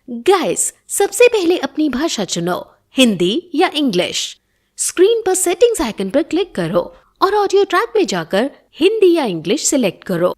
Guys, सबसे पहले अपनी भाषा चुनो, हिंदी या इंग्लिश। स्क्रीन पर सेटिंग्स आइकन पर क्लिक करो और ऑडियो ट्रैक में जाकर हिंदी या इंग्लिश सिलेक्ट करो।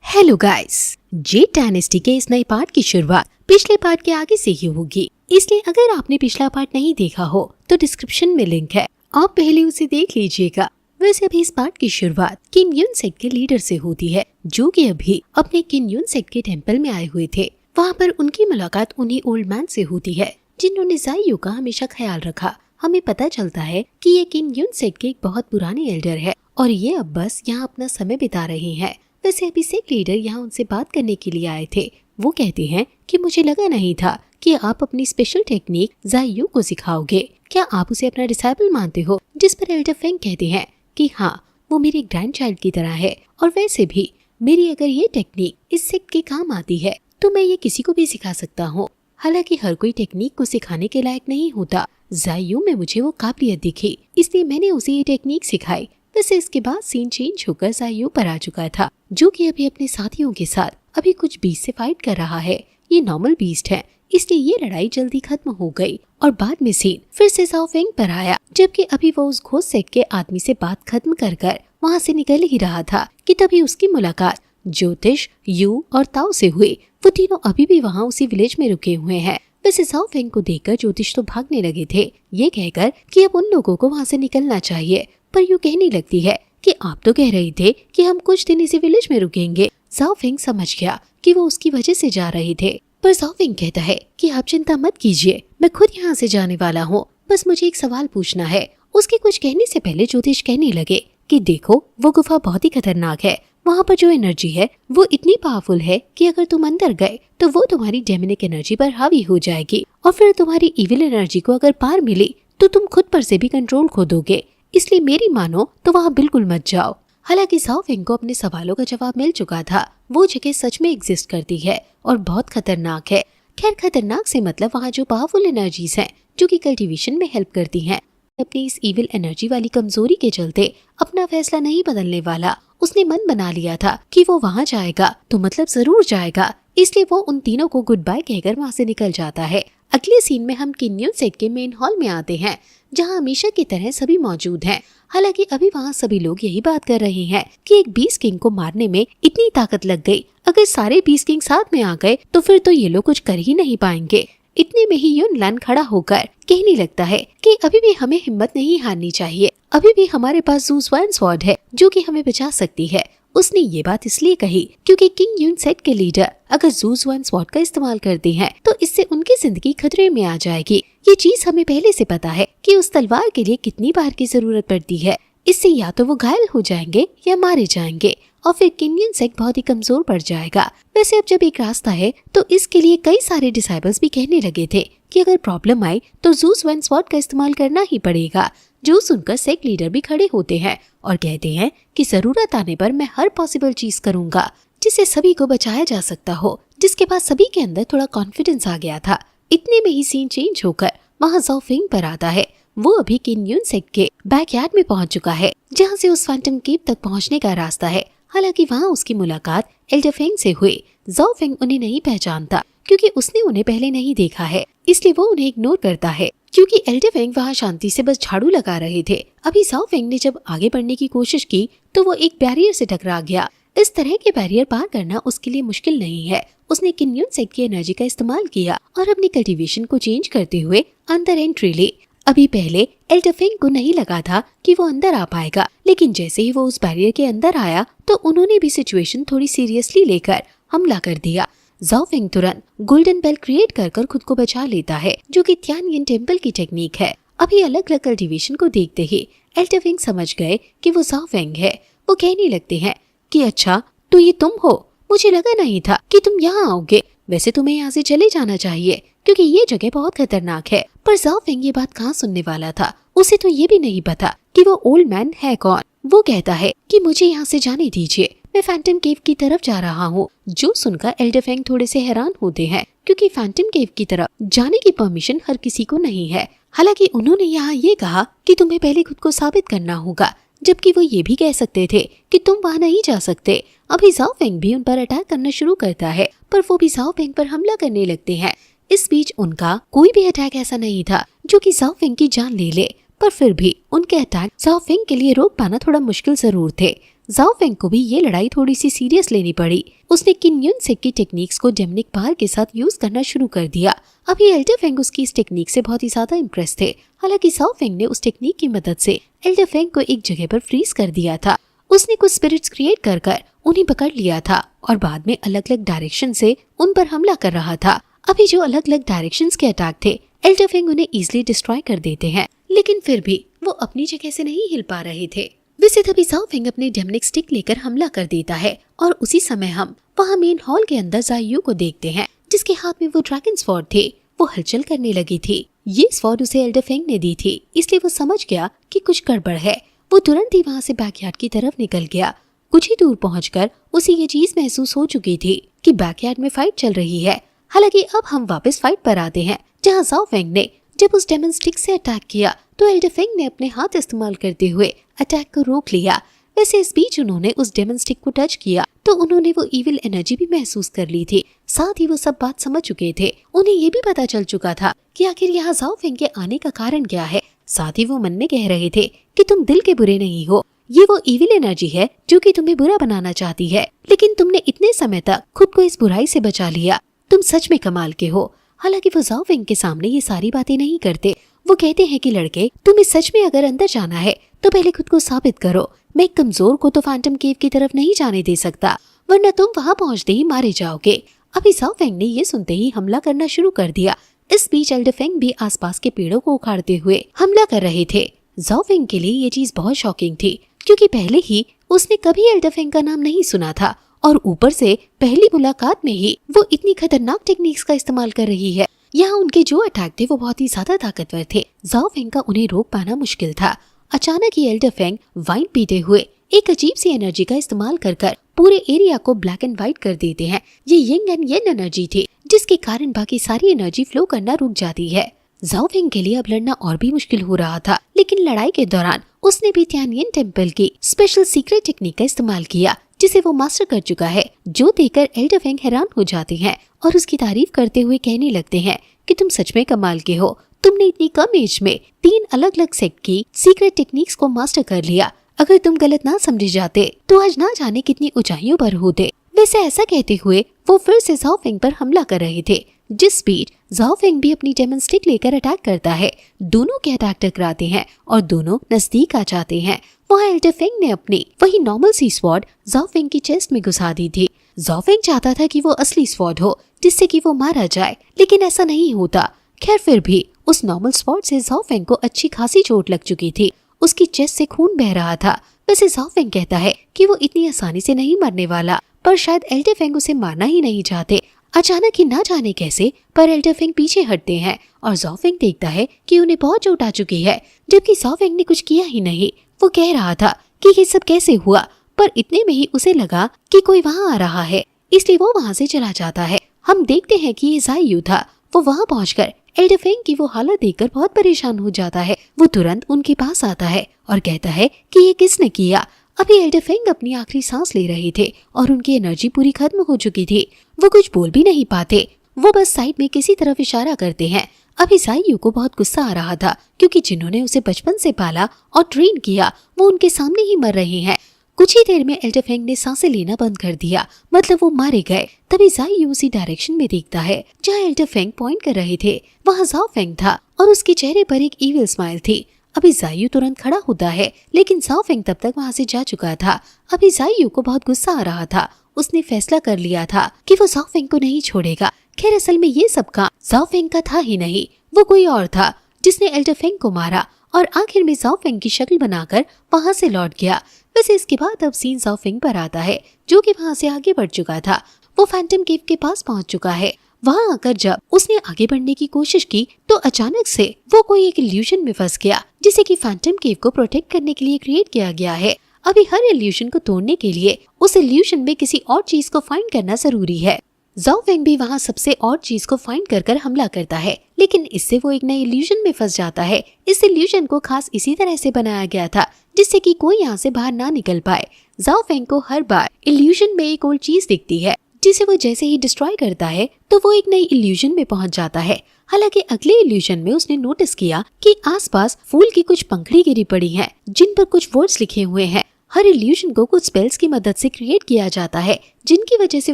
हेलो गाइस, जेट डायनेस्टी के इस नए पार्ट की शुरुआत पिछले पार्ट के आगे से ही होगी, इसलिए अगर आपने पिछला पार्ट नहीं देखा हो तो डिस्क्रिप्शन में लिंक है, आप पहले उसे देख लीजिएगा। वैसे अभी इस पार्ट की शुरुआत किम यून सेट के लीडर से होती है, जो कि अभी अपने किम यून सेट के टेंपल में आए हुए थे। वहाँ पर उनकी मुलाकात उन्हीं ओल्ड मैन से होती है जिन्होंने ज़ायू का हमेशा ख्याल रखा। हमें पता चलता है कि ये किम यून सेट के एक बहुत पुराने एल्डर है और ये अब बस यहाँ अपना समय बिता रहे हैं। वैसे अभी सेट लीडर यहाँ उनसे बात करने के लिए आए थे। वो कहते हैं कि मुझे लगा नहीं था कि आप अपनी स्पेशल टेक्निक ज़ायू को सिखाओगे, क्या आप उसे अपना डिसाइपल मानते हो? जिस पर एल्डर फेंग कहते हैं कि हाँ, वो मेरे ग्रैंड चाइल्ड की तरह है और वैसे भी मेरी अगर ये टेक्निक इस सेक्ट के काम आती है तो मैं ये किसी को भी सिखा सकता हूँ। हालांकि हर कोई टेक्निक को सिखाने के लायक नहीं होता। ज़ायू में मुझे वो काबिलियत दिखी, इसलिए मैंने उसे ये टेक्निक सिखाई। वैसे इसके बाद सीन चेंज होकर ज़ायू पर आ चुका था, जो कि अभी अपने साथियों के साथ अभी कुछ बीस्ट से फाइट कर रहा है। ये नॉर्मल बीस्ट है, इसलिए ये लड़ाई जल्दी खत्म हो गई और बाद में सीन फिर से जाओ फेंग पर आया, जबकि अभी वो उस घोस्ट सेट के आदमी से बात खत्म कर वहाँ से निकल ही रहा था कि तभी उसकी मुलाकात ज्योतिष, यू और ताओ से हुई। वो तीनों अभी भी वहाँ उसी विलेज में रुके हुए हैं। वैसे जाओ फेंग को देखकर ज्योतिष तो भागने लगे थे, ये कहकर कि अब उन लोगों को वहाँ से निकलना चाहिए, पर यू कहने लगती है कि आप तो कह रही थे कि हम कुछ दिन इसी विलेज में रुकेंगे। जाओ फेंग समझ गया कि वो उसकी वजह से जा रहे थे, पर जाओ फेंग कहता है कि आप चिंता मत कीजिए, मैं खुद यहाँ से जाने वाला हूँ, बस मुझे एक सवाल पूछना है। उसके कुछ कहने से पहले ज्योतिष कहने लगे कि देखो, वो गुफा बहुत ही खतरनाक है, वहाँ पर जो एनर्जी है वो इतनी पावरफुल है कि अगर तुम अंदर गए तो वो तुम्हारी डेमोनिक एनर्जी पर हावी हो जाएगी और फिर तुम्हारी इविल एनर्जी को अगर पार मिली तो तुम खुद पर से भी कंट्रोल खो दोगे, इसलिए मेरी मानो तो वहाँ बिल्कुल मत जाओ। हालांकि जाओ फेंग को अपने सवालों का जवाब मिल चुका था, वो जगह सच में एग्जिस्ट करती है और बहुत खतरनाक है। खैर, खतरनाक से मतलब वहाँ जो पावरफुल एनर्जीज हैं जो कि कल्टीवेशन में हेल्प करती हैं। अपनी इस इविल एनर्जी वाली कमजोरी के चलते अपना फैसला नहीं बदलने वाला। उसने मन बना लिया था कि वो वहाँ जाएगा तो मतलब जरूर जाएगा, इसलिए वो उन तीनों को गुड बाय कहकर वहाँ से निकल जाता है। अगले सीन में हम किम यून सेट के मेन हॉल में आते हैं, जहाँ हमेशा की तरह सभी मौजूद हैं। हालांकि अभी वहाँ सभी लोग यही बात कर रहे हैं कि एक बीस्ट किंग को मारने में इतनी ताकत लग गई, अगर सारे बीस्ट किंग साथ में आ गए तो फिर तो ये लोग कुछ कर ही नहीं पाएंगे। इतने में ही युन लन खड़ा होकर कहने लगता है कि अभी भी हमें हिम्मत नहीं हारनी चाहिए, अभी भी हमारे पास ज़ू स्वान स्वॉर्ड है जो कि हमें बचा सकती है। उसने ये बात इसलिए कही क्योंकि किंग यून सेट के लीडर अगर ज़ू स्वान स्वॉर्ड का इस्तेमाल करते हैं तो इससे उनकी जिंदगी खतरे में आ जाएगी। ये चीज हमें पहले से पता है कि उस तलवार के लिए कितनी बार की जरूरत पड़ती है, इससे या तो वो घायल हो जाएंगे या मारे जाएंगे और फिर किंग यून सेट बहुत ही कमजोर पड़ जाएगा। वैसे अब जब एक रास्ता है तो इसके लिए कई सारे डिसाइबल्स भी कहने लगे थे कि अगर प्रॉब्लम आई तो ज़ू स्वान स्वॉर्ड का इस्तेमाल करना ही पड़ेगा। जो सुनकर सेक्ट लीडर भी खड़े होते हैं और कहते हैं कि जरूरत आने पर मैं हर पॉसिबल चीज करूंगा जिससे सभी को बचाया जा सकता हो, जिसके बाद सभी के अंदर थोड़ा कॉन्फिडेंस आ गया था। इतने में ही सीन चेंज होकर वहाँ जाओ फेंग पर आता है। वो अभी किम यून सेट के बैकयार्ड में पहुंच चुका है, जहाँ से उस फैंटम केव तक पहुंचने का रास्ता है। हालांकि वहाँ उसकी मुलाकात एल्डर फेंग से हुई। जाओ फेंग उन्हें नहीं पहचानता क्योंकि उसने उन्हें पहले नहीं देखा है, इसलिए वो उन्हें इग्नोर करता है क्योंकि एल्डर फेंग वहाँ शांति से बस झाड़ू लगा रहे थे। अभी जाओ फेंग ने जब आगे बढ़ने की कोशिश की तो वो एक बैरियर से टकरा गया। इस तरह के बैरियर पार करना उसके लिए मुश्किल नहीं है। उसने किम यून सेट की एनर्जी का इस्तेमाल किया और अपनी कल्टीवेशन को चेंज करते हुए अंदर एंट्री ली। अभी पहले एल्डर फेंग को नहीं लगा था कि वो अंदर आ पाएगा, लेकिन जैसे ही वो उस बैरियर के अंदर आया तो उन्होंने भी सिचुएशन थोड़ी सीरियसली लेकर हमला कर दिया। जाओ फेंग तुरंत गोल्डन बेल क्रिएट कर खुद को बचा लेता है, जो कि तियानयिन टेम्पल की टेक्निक है। अभी अलग अलग कल्टीवेशन को देखते ही एल्डर फेंग समझ गए कि वो जाओ फेंग है। वो कहने लगते हैं कि अच्छा, तो ये तुम हो, मुझे लगा नहीं था कि तुम यहाँ आओगे। वैसे तुम्हें यहाँ से चले जाना चाहिए क्योंकि ये जगह बहुत खतरनाक है। पर जाओ फेंग ये बात कहाँ सुनने वाला था, उसे तो ये भी नहीं पता कि वो ओल्ड मैन है कौन। वो कहता है कि मुझे यहाँ से जाने दीजिए, मैं फैंटम केव की तरफ जा रहा हूँ। जो सुनकर एल्डर फेंग थोड़े से हैरान होते हैं क्योंकि फैंटम केव की तरफ जाने की परमिशन हर किसी को नहीं है। हालांकि उन्होंने यहाँ ये कहा कि तुम्हें पहले खुद को साबित करना होगा, जबकि वो ये भी कह सकते थे कि तुम वहाँ नहीं जा सकते। अभी जाओ फेंग भी उन पर अटैक करना शुरू करता है, पर वो भी जाओ फेंग पर हमला करने लगते हैं। इस बीच उनका कोई भी अटैक ऐसा नहीं था जो कि जाओ फेंग की जान ले ले, पर फिर भी उनके अटैक जाओ फेंग के लिए रोक पाना थोड़ा मुश्किल जरूर थे। जाओ फेंग को भी ये लड़ाई थोड़ी सी सीरियस लेनी पड़ी। उसने किन युन सेक की टेक्निक्स को डेमनिक पार के साथ यूज करना शुरू कर दिया। अभी एल्डर फेंग उसकी इस टेक्निक से बहुत ही ज्यादा इम्प्रेस थे। हालांकि जाओ फेंग ने उस टेक्निक की मदद से एल्डर फेंग को एक जगह पर फ्रीज कर दिया था। उसने कुछ स्पिरिट्स क्रिएट कर उन्हें पकड़ लिया था और बाद में अलग अलग डायरेक्शन से उन पर हमला कर रहा था। अभी जो अलग अलग डायरेक्शंस के अटैक थे, एल्डर फेंग उन्हें इजिली डिस्ट्रॉय कर देते हैं, लेकिन फिर भी वो अपनी जगह से नहीं हिल पा रहे थे। वैसे तभी जाओ फेंग अपने डेमनिक स्टिक लेकर हमला कर देता है और उसी समय हम वहाँ मेन हॉल के अंदर जायू को देखते हैं, जिसके हाथ में वो ड्रैगन स्वॉर्ड थे। वो हलचल करने लगी थी। ये स्वॉर्ड उसे एल्डर फेंग ने दी थी, इसलिए वो समझ गया कि कुछ गड़बड़ है। वो तुरंत ही वहाँ से बैकयार्ड की तरफ निकल गया। कुछ ही दूर पहुंचकर उसे ये चीज महसूस हो चुकी थी कि बैकयार्ड में फाइट चल रही है। हालांकि अब हम वापस फाइट पर आते हैं, जहां जाओ फेंग ने जब उस डेमन स्टिक से अटैक किया तो एल्डर फेंग ने अपने हाथ इस्तेमाल करते हुए अटैक को रोक लिया। वैसे इस बीच उन्होंने उस डेमन स्टिक को टच किया तो उन्होंने वो इविल एनर्जी भी महसूस कर ली थी। साथ ही वो सब बात समझ चुके थे। उन्हें ये भी पता चल चुका था कि आखिर यहाँ जाओ फेंग के आने का कारण क्या है। साथ ही वो मन में कह रहे थे कि तुम दिल के बुरे नहीं हो, ये वो इविल एनर्जी है जो कि तुम्हें बुरा बनाना चाहती है, लेकिन तुमने इतने समय तक खुद को इस बुराई से बचा लिया। तुम सच में कमाल के हो। हालांकि वो जाओ फेंग के सामने ये सारी बातें नहीं करते। वो कहते हैं कि लड़के, तुम्हें सच में अगर अंदर जाना है तो पहले खुद को साबित करो। मैं एक कमजोर को तो फैंटम केव की तरफ नहीं जाने दे सकता, वरना तुम वहाँ पहुँचते ही मारे जाओगे। अभी जाओ फेंग ने ये सुनते ही हमला करना शुरू कर दिया। इस बीच एल्डर फेंग भी आसपास के पेड़ों को उखाड़ते हुए हमला कर रहे थे। जाओ फेंग के लिए ये चीज बहुत शॉकिंग थी, क्योंकि पहले ही उसने कभी एल्डर फेंग का नाम नहीं सुना था और ऊपर से पहली मुलाकात में ही वो इतनी खतरनाक टेक्निक्स का इस्तेमाल कर रही है। यहाँ उनके जो अटैक थे वो बहुत ही ज्यादा ताकतवर थे। जाओ फेंग का उन्हें रोक पाना मुश्किल था। अचानक ही एल्डर फेंग वाइन पीते हुए एक अजीब सी एनर्जी का इस्तेमाल कर पूरे एरिया को ब्लैक एंड व्हाइट कर देते हैं। ये यिंग एंड येन एनर्जी थी, जिसके कारण बाकी सारी एनर्जी फ्लो करना रुक जाती है। जाओ फेंग के लिए अब लड़ना और भी मुश्किल हो रहा था, लेकिन लड़ाई के दौरान उसने भी तियानयिन टेम्पल की स्पेशल सीक्रेट टेक्निक का इस्तेमाल किया, जिसे वो मास्टर कर चुका है। जो देखकर एल्डर फेंग हैरान हो जाते हैं और उसकी तारीफ करते हुए कहने लगते हैं कि तुम सच में कमाल के हो। तुमने इतनी कम एज में 3 अलग अलग सेक्ट की सीक्रेट टेक्निक्स को मास्टर कर लिया। अगर तुम गलत ना समझे जाते तो आज ना जाने कितनी ऊंचाइयों पर होते। वैसे ऐसा कहते हुए वो फिर से जाओ फेंग पर हमला कर रहे थे, जिस बीच जाओ फेंग भी अपनी डेमन स्टिक लेकर अटैक करता है। दोनों के अटैक टकराते हैं और दोनों नजदीक आ जाते हैं। वहाँ एल्डर फेंग ने अपनी वही नॉर्मल सी स्वॉर्ड जाओ फेंग की चेस्ट में घुसा दी थी। जाओ फेंग चाहता था कि वो असली स्वॉर्ड हो, जिससे कि वो मारा जाए, लेकिन ऐसा नहीं होता। खैर फिर भी उस नॉर्मल स्वॉर्ड से जाओ फेंग को अच्छी खासी चोट लग चुकी थी। उसकी चेस्ट से खून बह रहा था। वैसे जाओ फेंग कहता है कि वो इतनी आसानी से नहीं मरने वाला, पर शायद एल्डर फेंग उसे मारना ही नहीं चाहते। अचानक ही ना जाने कैसे पर एल्डर फेंग पीछे हटते हैं और जाओ फेंग देखता है कि उन्हें बहुत चोट आ चुकी है, जबकि जाओ फेंग ने कुछ किया ही नहीं। वो कह रहा था कि ये सब कैसे हुआ, पर इतने में ही उसे लगा कि कोई वहाँ आ रहा है, इसलिए वो वहाँ से चला जाता है। हम देखते हैं कि ये जायू था। वो वहाँ पहुंचकर एल्डर फेंग की वो हालत देखकर बहुत परेशान हो जाता है। वो तुरंत उनके पास आता है और कहता है कि ये किसने किया। अभी एल्डर फेंग अपनी आखिरी सांस ले रहे थे और उनकी एनर्जी पूरी खत्म हो चुकी थी। वो कुछ बोल भी नहीं पाते, वो बस साइड में किसी तरफ इशारा करते हैं। अभी जायू को बहुत गुस्सा आ रहा था, क्योंकि जिन्होंने उसे बचपन से पाला और ट्रेन किया वो उनके सामने ही मर रहे हैं। कुछ ही देर में एल्डर फेंग ने सांसें लेना बंद कर दिया, मतलब वो मारे गए। तभी जायू उसी डायरेक्शन में देखता है जहाँ एल्डर फेंग पॉइंट कर रहे थे। वहाँ जाओ फेंग था और उसके चेहरे पर एक इविल स्माइल थी। अभी जायू तुरंत खड़ा होता है, लेकिन जाओ फेंग तब तक वहाँ से जा चुका था। अभी जायू को बहुत गुस्सा आ रहा था। उसने फैसला कर लिया था कि वो जाओ फेंग को नहीं छोड़ेगा। खैर असल में ये सब काम जाओ फेंग का था ही नहीं, वो कोई और था जिसने एल्डर फेंग को मारा और आखिर में जाओ फेंग की शक्ल बनाकर वहाँ से लौट गया। वैसे इसके बाद अब सीन जाओ फेंग पर आता है, जो कि वहाँ से आगे बढ़ चुका था। वो फैंटम केव के पास पहुँच चुका है। वहाँ आकर जब उसने आगे बढ़ने की कोशिश की तो अचानक से वो कोई एक इल्यूजन में फंस गया, जिसे कि फैंटम केव को प्रोटेक्ट करने के लिए क्रिएट किया गया है। अभी हर इल्यूजन को तोड़ने के लिए उस इल्यूजन में किसी और चीज को फाइंड करना जरूरी है। जाओ फेंग भी वहाँ सबसे और चीज को फाइंड कर हमला करता है, लेकिन इससे वो एक नए इल्यूजन में फंस जाता है। इस इल्यूजन को खास इसी तरह से बनाया गया था जिससे कि कोई यहाँ से बाहर ना निकल पाए। जाओ फेंग को हर बार इल्यूजन में एक और चीज दिखती है जिसे वो जैसे ही डिस्ट्रॉय करता है तो वो एक नई इल्यूजन में पहुंच जाता है। हालांकि अगले इल्यूजन में उसने नोटिस किया कि आसपास फूल की कुछ पंखड़ी गिरी पड़ी हैं, जिन पर कुछ वर्ड्स लिखे हुए हैं। हर इल्यूजन को कुछ स्पेल्स की मदद से क्रिएट किया जाता है, जिनकी वजह से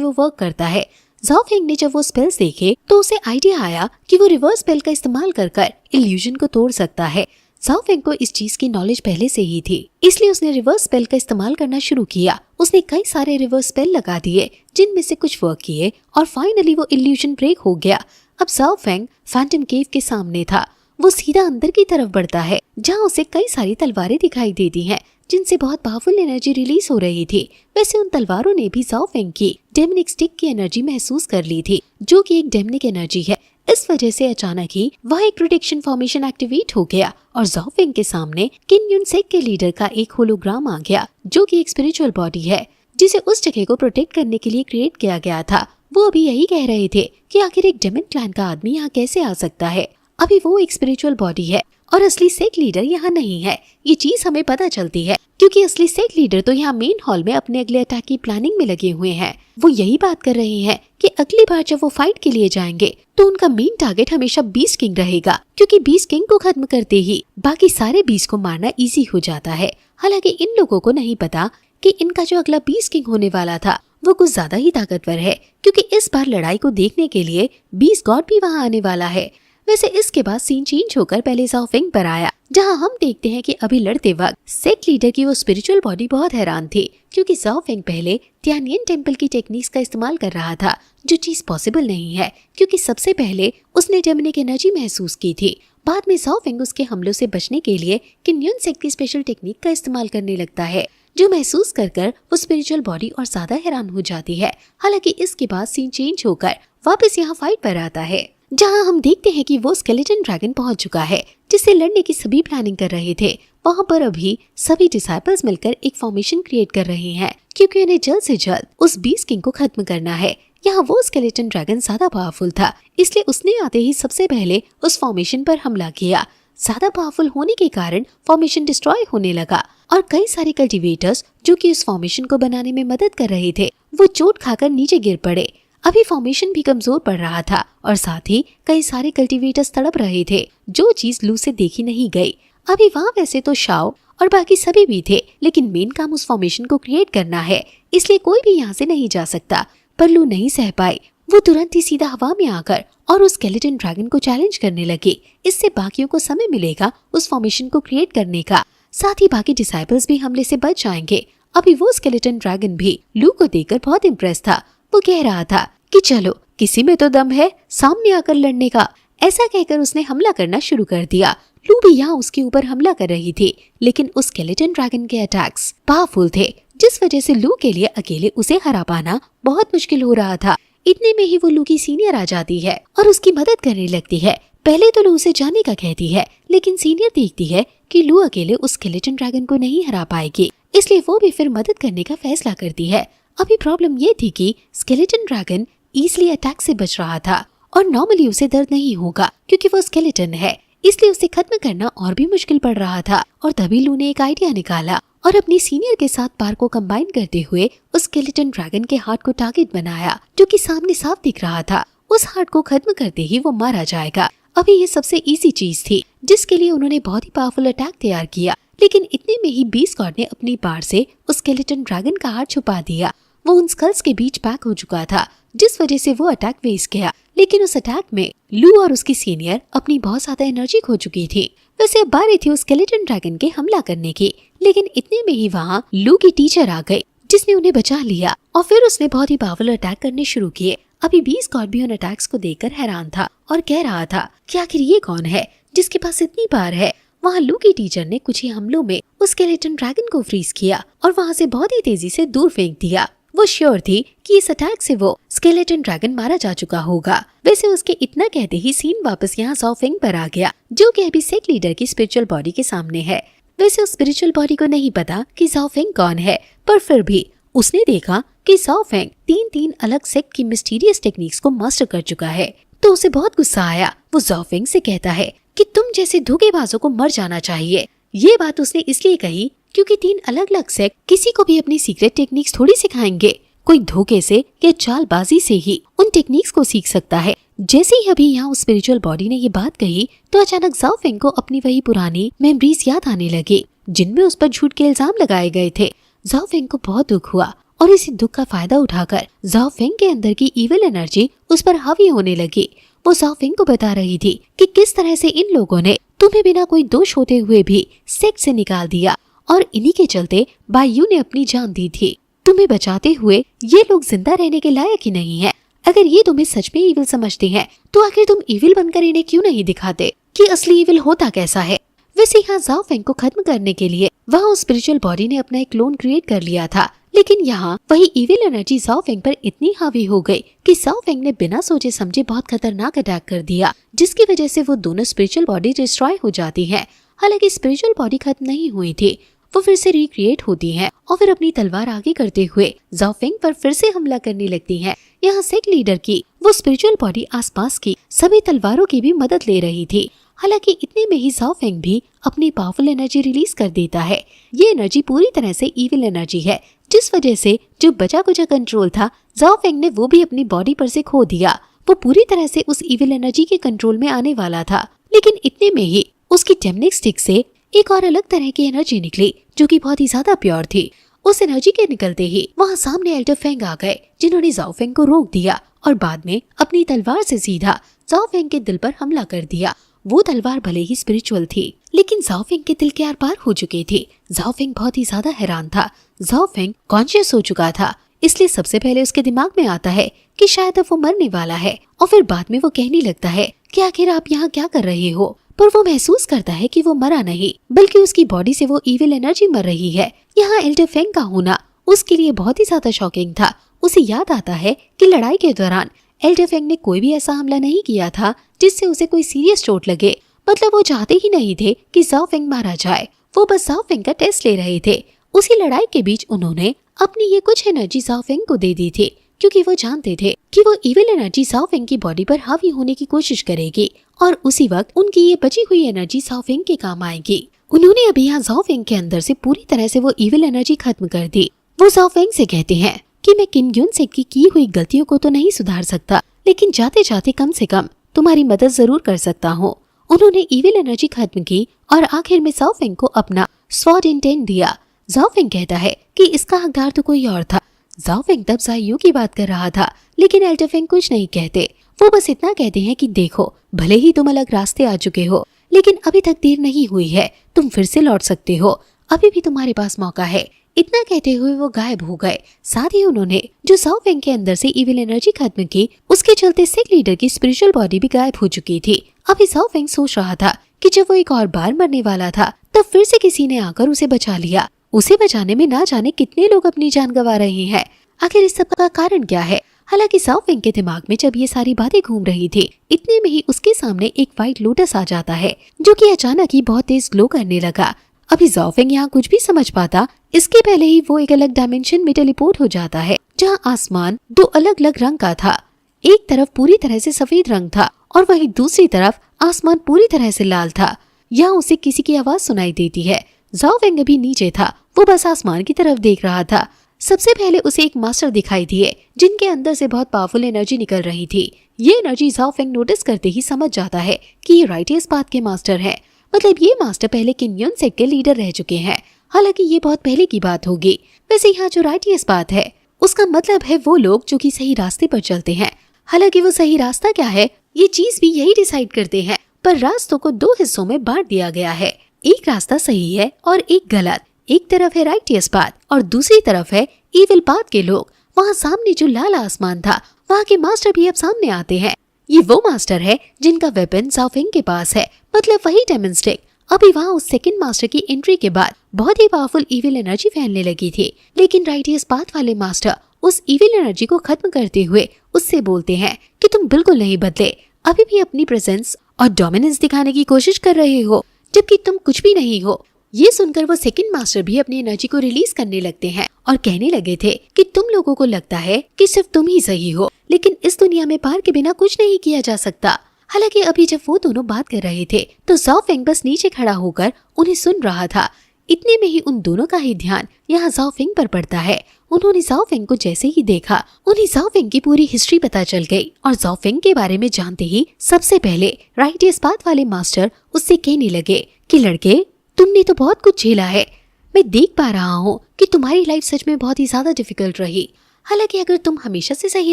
वो वर्क करता है। ज़ाओ फेंग ने जब वो स्पेल्स देखे तो उसे आइडिया आया कि वो रिवर्स स्पेल का इस्तेमाल कर इल्यूजन को तोड़ सकता है। ज़ाओ फेंग को इस चीज की नॉलेज पहले से ही थी, इसलिए उसने रिवर्स स्पेल का इस्तेमाल करना शुरू किया। उसने कई सारे रिवर्स स्पेल लगा दिए, जिनमें से कुछ वर्क किए और फाइनली वो इल्यूजन ब्रेक हो गया। अब ज़ाओ फेंग फैंटम केव के सामने था। वो सीधा अंदर की तरफ बढ़ता है, जहाँ उसे कई सारी तलवारें दिखाई देती हैं, जिनसे बहुत पावरफुल एनर्जी रिलीज हो रही थी। वैसे उन तलवारों ने भी ज़ाओ फेंग की डेमनिक स्टिक की एनर्जी महसूस कर ली थी, जो कि एक डेमनिक एनर्जी है। इस वजह से अचानक ही वहाँ एक प्रोटेक्शन फॉर्मेशन एक्टिवेट हो गया और ज़ाओ फेंग के सामने किन युन सेक के लीडर का एक होलोग्राम आ गया, जो कि एक स्पिरिचुअल बॉडी है, जिसे उस जगह को प्रोटेक्ट करने के लिए क्रिएट किया गया था। वो अभी यही कह रहे थे कि आखिर एक डेमन क्लैन का आदमी यहाँ कैसे आ सकता है। अभी वो एक स्पिरिचुअल बॉडी है और असली सेक लीडर यहाँ नहीं है। ये चीज हमें पता चलती है क्योंकि असली सेक लीडर तो यहाँ मेन हॉल में अपने अगले अटैक की प्लानिंग में लगे हुए हैं। वो यही बात कर रहे हैं कि अगली बार जब वो फाइट के लिए जाएंगे तो उनका मेन टारगेट हमेशा बीस्ट किंग रहेगा, क्योंकि बीस्ट किंग को खत्म करते ही बाकी सारे बीस्ट को मारना इजी हो जाता है। हालांकि इन लोगों को नहीं पता कि इनका जो अगला बीस्ट किंग होने वाला था वो कुछ ज्यादा ही ताकतवर है, क्योंकि इस बार लड़ाई को देखने के लिए बीस्ट गॉड भी वहाँ आने वाला है। वैसे इसके बाद सीन चेंज होकर पहले ज़ाओ फेंग पर आया, जहां हम देखते हैं कि अभी लड़ते वक्त सेक्ट लीडर की वो स्पिरिचुअल बॉडी बहुत हैरान थी, क्योंकि ज़ाओ फेंग पहले तियानियन टेम्पल की टेक्निक्स का इस्तेमाल कर रहा था, जो चीज पॉसिबल नहीं है, क्योंकि सबसे पहले उसने डेमनिक एनर्जी महसूस की थी। बाद में ज़ाओ फेंग उसके हमलों से बचने के लिए किन युन सेक की स्पेशल टेक्निक का इस्तेमाल करने लगता है, जो महसूस कर वो स्पिरिचुअल बॉडी और ज्यादा हैरान हो जाती है। हालांकि इसके बाद सीन चेंज होकर वापस यहाँ फाइट पर आता है, जहां हम देखते हैं कि वो स्केलेटन ड्रैगन पहुंच चुका है, जिससे लड़ने की सभी प्लानिंग कर रहे थे। वहां पर अभी सभी डिसाइपल्स मिलकर एक फॉर्मेशन क्रिएट कर रहे हैं, क्योंकि उन्हें जल्द से जल्द उस बीस्ट किंग को खत्म करना है। यहाँ वो स्केलेटन ड्रैगन ज्यादा पावरफुल था, इसलिए उसने आते ही सबसे पहले उस फॉर्मेशन पर हमला किया। ज्यादा पावरफुल होने के कारण फॉर्मेशन डिस्ट्रॉय होने लगा और कई सारे कल्टीवेटर्स जो कि उस फॉर्मेशन को बनाने में मदद कर रहे थे, वो चोट खाकर नीचे गिर पड़े। अभी फॉर्मेशन भी कमजोर पड़ रहा था और साथ ही कई सारे कल्टीवेटर्स तड़प रहे थे, जो चीज लू से देखी नहीं गई। अभी वहाँ वैसे तो शाओ और बाकी सभी भी थे, लेकिन मेन काम उस फॉर्मेशन को क्रिएट करना है, इसलिए कोई भी यहाँ से नहीं जा सकता। पर लू नहीं सह पाई, वो तुरंत ही सीधा हवा में आकर और उस स्केलेटन ड्रैगन को चैलेंज करने लगी। इससे बाकियों को समय मिलेगा उस फॉर्मेशन को क्रिएट करने का, साथ ही बाकी डिसाइपल्स भी हमले से बच जाएंगे। अभी वो स्केलेटन ड्रैगन भी लू को देखकर बहुत इम्प्रेस था। वो कह रहा था कि चलो किसी में तो दम है सामने आकर लड़ने का। ऐसा कहकर उसने हमला करना शुरू कर दिया। लू भी यहाँ उसके ऊपर हमला कर रही थी, लेकिन उस स्केलेटन ड्रैगन के अटैक्स पावरफुल थे, जिस वजह से लू के लिए अकेले उसे हरा पाना बहुत मुश्किल हो रहा था। इतने में ही वो लू की सीनियर आ जाती है और उसकी मदद करने लगती है। पहले तो लू उसे जाने का कहती है, लेकिन सीनियर देखती है कि लू अकेले उस स्केलेटन ड्रैगन को नहीं हरा पाएगी, इसलिए वो भी फिर मदद करने का फैसला करती है। अभी प्रॉब्लम ये थी कि स्केलेटन ड्रैगन इजीली अटैक से बच रहा था और नॉर्मली उसे दर्द नहीं होगा, क्योंकि वो स्केलेटन है, इसलिए उसे खत्म करना और भी मुश्किल पड़ रहा था। और तभी लू ने एक आइडिया निकाला और अपनी सीनियर के साथ पावर को कंबाइन करते हुए उस स्केलेटन ड्रैगन के हार्ट को टारगेट बनाया, जो कि सामने साफ दिख रहा था। उस हार्ट को खत्म करते ही वो मारा जाएगा। अभी ये सबसे इजी चीज थी, जिसके लिए उन्होंने बहुत ही पावरफुल अटैक तैयार किया, लेकिन इतने में ही बीस्ट गॉड ने अपनी पावर से उस स्केलेटन ड्रैगन का हार्ट छुपा दिया। वो उन स्कल्स के बीच पैक हो चुका था, जिस वजह से वो अटैक वेस्ट गया। लेकिन उस अटैक में लू और उसकी सीनियर अपनी बहुत ज्यादा एनर्जी खो चुकी थी। वैसे अब बारी थी उस स्केलेटन ड्रैगन के हमला करने की, लेकिन इतने में ही वहाँ लू की टीचर आ गई, जिसने उन्हें बचा लिया और फिर उसने बहुत ही पावरफुल अटैक करने शुरू किए। अभी बीस्ट गॉड भी उन अटैक्स को देखकर हैरान था और कह रहा था कि आखिर ये कौन है जिसके पास इतनी पावर है। वहाँ लू की टीचर ने कुछ ही हमलों में उस स्केलेटन ड्रैगन को फ्रीज किया और वहाँ से बहुत ही तेजी से दूर फेंक दिया। वो श्योर थी कि इस अटैक से वो स्केलेटन ड्रैगन मारा जा चुका होगा। वैसे उसके इतना कहते ही सीन वापस यहाँ ज़ाओ फेंग पर आ गया, जो कि अभी सेक्ट लीडर की स्पिरिचुअल बॉडी के सामने है। वैसे उस स्पिरिचुअल बॉडी को नहीं पता कि ज़ाओ फेंग कौन है, पर फिर भी उसने देखा कि ज़ाओ फेंग तीन अलग सेक्ट की मिस्टीरियस टेक्निक्स को मास्टर कर चुका है, तो उसे बहुत गुस्सा आया। वो ज़ाओ फेंग से कहता है कि तुम जैसे धोखेबाजों को मर जाना चाहिए। ये बात उसने इसलिए कही क्योंकि 3 अलग अलग सेक्ट किसी को भी अपनी सीक्रेट टेक्निक्स थोड़ी सिखाएंगे। कोई धोखे से या चालबाजी से ही उन टेक्निक्स को सीख सकता है। जैसे ही अभी यहाँ उस स्पिरिचुअल बॉडी ने ये बात कही तो अचानक जाओ फेंग को अपनी वही पुरानी मेमोरीज याद आने लगी जिनमें उस पर झूठ के इल्जाम लगाए गए थे। जाओ फेंग को बहुत दुख हुआ और इसी दुख का फायदा उठाकर जाओ फेंग के अंदर की इविल एनर्जी उस पर हावी होने लगी। वो जाओ फेंग को बता रही थी कि किस तरह से इन लोगों ने तुम्हें बिना कोई दोष होते हुए भी सेक्ट से निकाल दिया और इन्हीं के चलते बायू ने अपनी जान दी थी। तुम्हें बचाते हुए ये लोग जिंदा रहने के लायक ही नहीं है। अगर ये तुम्हें सच में इविल समझते हैं तो आखिर तुम इविल बनकर इन्हें क्यों नहीं दिखाते कि असली इविल होता कैसा है। वैसे यहाँ जाओ फेंग को खत्म करने के लिए वहाँ उस स्पिरिचुअल बॉडी ने अपना एक क्लोन क्रिएट कर लिया था, लेकिन यहाँ वही इविल एनर्जी जाओ फेंग पर इतनी हावी हो गई कि जाओ फेंग ने बिना सोचे समझे बहुत खतरनाक अटैक कर दिया, जिसकी वजह से वो दोनों स्पिरिचुअल बॉडी डिस्ट्रॉय हो जाती है। हालांकि स्पिरिचुअल बॉडी खत्म नहीं हुई थी, वो फिर से रिक्रिएट होती है और फिर अपनी तलवार आगे करते हुए जाओ फेंग पर फिर से हमला करने लगती है। यहाँ सेक्ट लीडर की वो स्पिरिचुअल बॉडी आसपास की सभी तलवारों की भी मदद ले रही थी। हालांकि इतने में ही जाओ फेंग भी अपनी पावरफुल एनर्जी रिलीज कर देता है। ये एनर्जी पूरी तरह से इविल एनर्जी है, जिस वजह से जो बचा कुचा कंट्रोल था जाओ फेंग ने वो भी अपनी बॉडी पर से खो दिया। वो पूरी तरह से उस इविल एनर्जी के कंट्रोल में आने वाला था, लेकिन इतने में ही उसकी टेमनिक स्टिक से एक और अलग तरह की एनर्जी निकली जो कि बहुत ही ज्यादा प्योर थी। उस एनर्जी के निकलते ही वहाँ सामने एल्डर फेंग आ गए, जिन्होंने जाओ फेंग को रोक दिया और बाद में अपनी तलवार से सीधा जाओ फेंग के दिल पर हमला कर दिया। वो तलवार भले ही स्पिरिचुअल थी, लेकिन जाओ फेंग के दिल के आर पार हो चुकी थी। जाओ फेंग बहुत ही ज्यादा हैरान था। जाओ फेंग कॉन्शियस हो चुका था, इसलिए सबसे पहले उसके दिमाग में आता है कि शायद अब वो मरने वाला है, और फिर बाद में वो कहने लगता है कि आखिर आप यहाँ क्या कर रहे हो। पर वो महसूस करता है कि वो मरा नहीं, बल्कि उसकी बॉडी से वो इविल एनर्जी मर रही है। यहाँ एल्डर फेंग का होना उसके लिए बहुत ही ज्यादा शॉकिंग था। उसे याद आता है कि लड़ाई के दौरान एल्डर फेंग ने कोई भी ऐसा हमला नहीं किया था जिससे उसे कोई सीरियस चोट लगे। मतलब वो चाहते ही नहीं थे कि जाओ फेंग मारा जाए, वो बस जाओ फेंग का टेस्ट ले रहे थे। उसी लड़ाई के बीच उन्होंने अपनी ये कुछ एनर्जी जाओ फेंग को दे दी थी, क्योंकि वो जानते थे कि वो इविल एनर्जी जाओ फेंग की बॉडी पर हावी होने की कोशिश करेगी और उसी वक्त उनकी ये बची हुई एनर्जी जाओ फेंग के काम आएगी। उन्होंने अभी यहाँ जाओ फेंग के अंदर से पूरी तरह से वो इविल एनर्जी खत्म कर दी। वो जाओ फेंग से कहते हैं कि मैं किम ग्युन सेक की हुई गलतियों को तो नहीं सुधार सकता, लेकिन जाते जाते कम से कम तुम्हारी मदद जरूर कर सकता हूँ। उन्होंने इविल एनर्जी खत्म की और आखिर में जाओ फेंग को अपना स्वॉर्ड इंटेंट दिया। जाओ फेंग कहता है कि इसका हकदार तो कोई और था। जाओ फेंग तब जायू की बात कर रहा था, लेकिन एल्डर फेंग कुछ नहीं कहते। वो बस इतना कहते हैं कि देखो, भले ही तुम अलग रास्ते आ चुके हो, लेकिन अभी तक देर नहीं हुई है, तुम फिर से लौट सकते हो, अभी भी तुम्हारे पास मौका है। इतना कहते हुए वो गायब हो गए। साथ ही उन्होंने जो जाओ फेंग के अंदर से इविल एनर्जी खत्म की, उसके चलते सेक्ट लीडर की स्पिरिचुअल बॉडी भी गायब हो चुकी थी। अभी जाओ फेंग सोच रहा था कि जब वो एक और बार मरने वाला था, तब फिर से किसी ने आकर उसे बचा लिया। उसे बचाने में ना जाने कितने लोग अपनी जान गंवा रहे हैं। आखिर इस सब का कारण क्या है? हालांकि जाओ फेंग के दिमाग में जब ये सारी बातें घूम रही थी, इतने में ही उसके सामने एक व्हाइट लोटस आ जाता है, जो कि अचानक ही बहुत तेज ग्लो करने लगा। अभी जाओ फेंग यहाँ कुछ भी समझ पाता, इसके पहले ही वो एक अलग डायमेंशन में टेलीपोर्ट हो जाता है, जहाँ आसमान दो अलग अलग रंग का था। एक तरफ पूरी तरह से सफेद रंग था और वहीं दूसरी तरफ आसमान पूरी तरह से लाल था। यहाँ उसे किसी की आवाज सुनाई देती है। जाओ फेंग अभी नीचे था, वो बस आसमान की तरफ देख रहा था। सबसे पहले उसे एक मास्टर दिखाई दिए, जिनके अंदर से बहुत पावरफुल एनर्जी निकल रही थी। ये एनर्जी जाओ फेंग नोटिस करते ही समझ जाता है कि ये राइटियस पाथ के मास्टर हैं। मतलब ये मास्टर पहले किम ग्युन सेक के लीडर रह चुके हैं। हालांकि ये बहुत पहले की बात होगी। वैसे यहाँ जो राइटियस पाथ है, उसका मतलब है वो लोग जो कि सही रास्ते पर चलते हैं। हालांकि वो सही रास्ता क्या है, ये चीज भी यही डिसाइड करते हैं, पर रास्तों को दो हिस्सों में बांट दिया गया है। एक रास्ता सही है और एक गलत। एक तरफ है राइटियस पाथ और दूसरी तरफ है इविल पाथ के लोग। वहाँ सामने जो लाल आसमान था, वहाँ के मास्टर भी अब सामने आते हैं। ये वो मास्टर है जिनका वेपन जाओ फेंग के पास है, मतलब वही डायमंड स्टिक। अभी वहाँ उस सेकंड मास्टर की एंट्री के बाद बहुत ही पावरफुल इविल एनर्जी फैलने लगी थी, लेकिन राइटियस पाथ वाले मास्टर उस इविल एनर्जी को खत्म करते हुए उससे बोलते हैं कि तुम बिल्कुल नहीं बदले, अभी भी अपनी प्रेजेंस और डोमिनेंस दिखाने की कोशिश कर रहे हो, जबकि तुम कुछ भी नहीं हो। ये सुनकर वो सेकंड मास्टर भी अपनी एनर्जी को रिलीज करने लगते हैं और कहने लगे थे कि तुम लोगों को लगता है कि सिर्फ तुम ही सही हो, लेकिन इस दुनिया में पार के बिना कुछ नहीं किया जा सकता। हालांकि अभी जब वो दोनों बात कर रहे थे, तो जाओ फेंग बस नीचे खड़ा होकर उन्हें सुन रहा था। इतने में ही उन दोनों का ही ध्यान यहाँ जाओ फेंग पर पड़ता है। उन्होंने जाओ फेंग को जैसे ही देखा उन्हें जाओ फेंग की पूरी हिस्ट्री पता चल गई और जाओ फेंग के बारे में जानते ही सबसे पहले राइट इस्पात वाले मास्टर उससे कहने लगे कि लड़के, तुमने तो बहुत कुछ झेला है। मैं देख पा रहा हूँ कि तुम्हारी लाइफ सच में बहुत ही ज्यादा डिफिकल्ट रही। हालांकि अगर तुम हमेशा से सही